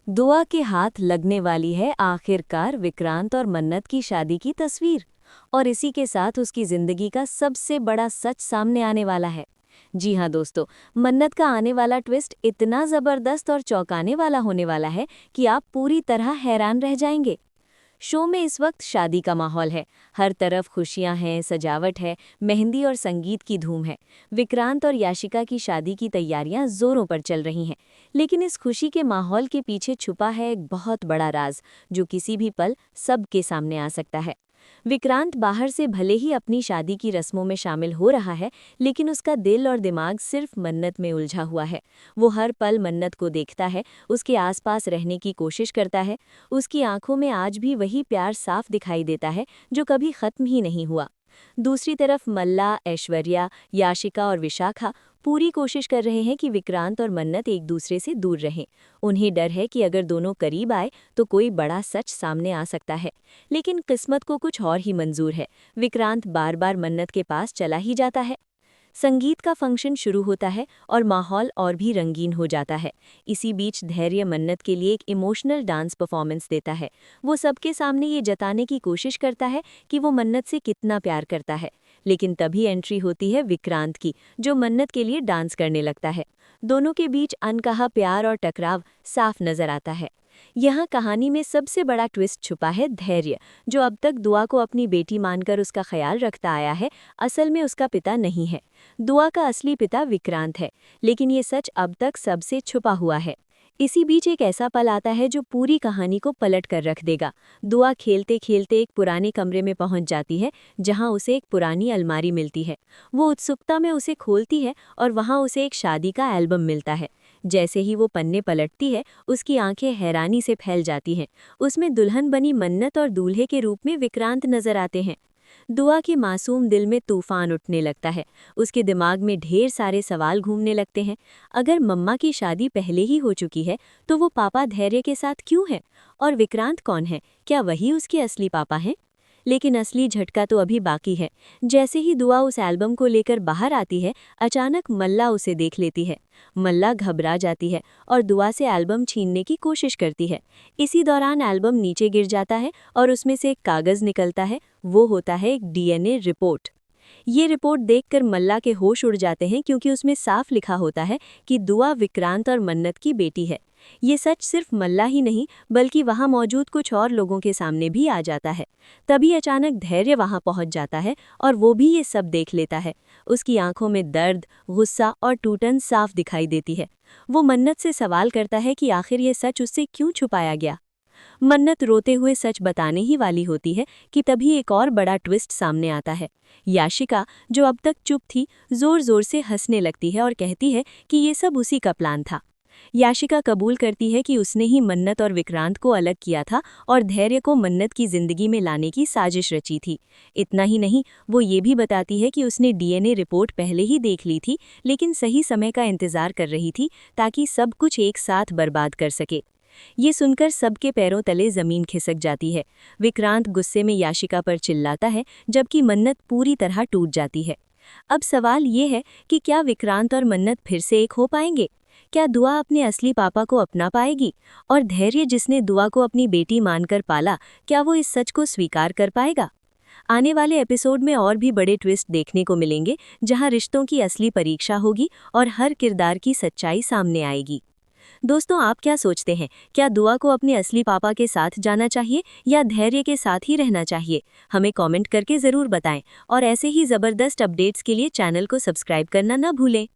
दुआ के हाथ लगने वाली है आखिरकार विक्रांत और मन्नत की शादी की तस्वीर। और इसी के साथ उसकी जिंदगी का सबसे बड़ा सच सामने आने वाला है। जी हाँ दोस्तों, मन्नत का आने वाला ट्विस्ट इतना जबरदस्त और चौंकाने वाला होने वाला है कि आप पूरी तरह हैरान रह जाएंगे। शो में इस वक्त शादी का माहौल है। हर तरफ खुशियां हैं, सजावट है, मेहंदी और संगीत की धूम है। विक्रांत और याशिका की शादी की तैयारियां जोरों पर चल रही हैं। लेकिन इस खुशी के माहौल के पीछे छुपा है एक बहुत बड़ा राज, जो किसी भी पल सबके सामने आ सकता है। विक्रांत बाहर से भले ही अपनी शादी की रस्मों में शामिल हो रहा है, लेकिन उसका दिल और दिमाग सिर्फ मन्नत में उलझा हुआ है। वो हर पल मन्नत को देखता है, उसके आसपास रहने की कोशिश करता है। उसकी आंखों में आज भी वही प्यार साफ दिखाई देता है, जो कभी खत्म ही नहीं हुआ। दूसरी तरफ मल्ला, ऐश्वर्या, याशिका और विशाखा पूरी कोशिश कर रहे हैं कि विक्रांत और मन्नत एक दूसरे से दूर रहें। उन्हें डर है कि अगर दोनों करीब आए तो कोई बड़ा सच सामने आ सकता है। लेकिन किस्मत को कुछ और ही मंजूर है। विक्रांत बार बार मन्नत के पास चला ही जाता है। संगीत का फंक्शन शुरू होता है और माहौल और भी रंगीन हो जाता है। इसी बीच धैर्य मन्नत के लिए एक इमोशनल डांस परफॉर्मेंस देता है। वो सबके सामने ये जताने की कोशिश करता है कि वो मन्नत से कितना प्यार करता है। लेकिन तभी एंट्री होती है विक्रांत की, जो मन्नत के लिए डांस करने लगता है। दोनों के बीच अनकहा प्यार और टकराव साफ नजर आता है। यहाँ कहानी में सबसे बड़ा ट्विस्ट छुपा है धैर्य, जो अब तक दुआ को अपनी बेटी मानकर उसका ख्याल रखता आया है, असल में उसका पिता नहीं है। दुआ का असली पिता विक्रांत है, लेकिन ये सच अब तक सबसे छुपा हुआ है। इसी बीच एक ऐसा पल आता है जो पूरी कहानी को पलट कर रख देगा। दुआ खेलते खेलते एक पुराने कमरे में पहुंच जाती है, जहां उसे एक पुरानी अलमारी मिलती है। वो उत्सुकता में उसे खोलती है और वहां उसे एक शादी का एल्बम मिलता है। जैसे ही वो पन्ने पलटती है, उसकी आंखें हैरानी से फैल जाती हैं। उसमें दुल्हन बनी मन्नत और दूल्हे के रूप में विक्रांत नजर आते हैं। दुआ के मासूम दिल में तूफान उठने लगता है। उसके दिमाग में ढेर सारे सवाल घूमने लगते हैं। अगर मम्मा की शादी पहले ही हो चुकी है, तो वो पापा धैर्य के साथ क्यों है? और विक्रांत कौन है? क्या वही उसके असली पापा हैं? लेकिन असली झटका तो अभी बाकी है। जैसे ही दुआ उस एल्बम को लेकर बाहर आती है, अचानक मल्ला उसे देख लेती है। मल्ला घबरा जाती है और दुआ से एल्बम छीनने की कोशिश करती है। इसी दौरान एल्बम नीचे गिर जाता है और उसमें से एक कागज़ निकलता है। वो होता है एक डीएनए रिपोर्ट। ये रिपोर्ट देखकर मल्ला के होश उड़ जाते हैं, क्योंकि उसमें साफ लिखा होता है कि दुआ विक्रांत और मन्नत की बेटी है। ये सच सिर्फ मल्ला ही नहीं, बल्कि वहां मौजूद कुछ और लोगों के सामने भी आ जाता है। तभी अचानक धैर्य वहां पहुंच जाता है और वो भी ये सब देख लेता है। उसकी आंखों में दर्द, गुस्सा और टूटन साफ दिखाई देती है। वो मन्नत से सवाल करता है कि आखिर ये सच उससे क्यों छुपाया गया। मन्नत रोते हुए सच बताने ही वाली होती है कि तभी एक और बड़ा ट्विस्ट सामने आता है। याशिका, जो अब तक चुप थी, जोर जोर से हंसने लगती है और कहती है कि ये सब उसी का प्लान था। याशिका कबूल करती है कि उसने ही मन्नत और विक्रांत को अलग किया था और धैर्य को मन्नत की जिंदगी में लाने की साजिश रची थी। इतना ही नहीं, वो ये भी बताती है कि उसने डीएनए रिपोर्ट पहले ही देख ली थी, लेकिन सही समय का इंतजार कर रही थी, ताकि सब कुछ एक साथ बर्बाद कर सके। ये सुनकर सबके पैरों तले जमीन खिसक जाती है। विक्रांत गुस्से में याशिका पर चिल्लाता है, जबकि मन्नत पूरी तरह टूट जाती है। अब सवाल ये है कि क्या विक्रांत और मन्नत फिर से एक हो पाएंगे? क्या दुआ अपने असली पापा को अपना पाएगी? और धैर्य, जिसने दुआ को अपनी बेटी मानकर पाला, क्या वो इस सच को स्वीकार कर पाएगा? आने वाले एपिसोड में और भी बड़े ट्विस्ट देखने को मिलेंगे, जहां रिश्तों की असली परीक्षा होगी और हर किरदार की सच्चाई सामने आएगी। दोस्तों, आप क्या सोचते हैं? क्या दुआ को अपने असली पापा के साथ जाना चाहिए या धैर्य के साथ ही रहना चाहिए? हमें कमेंट करके ज़रूर बताएं और ऐसे ही ज़बरदस्त अपडेट्स के लिए चैनल को सब्सक्राइब करना न भूलें।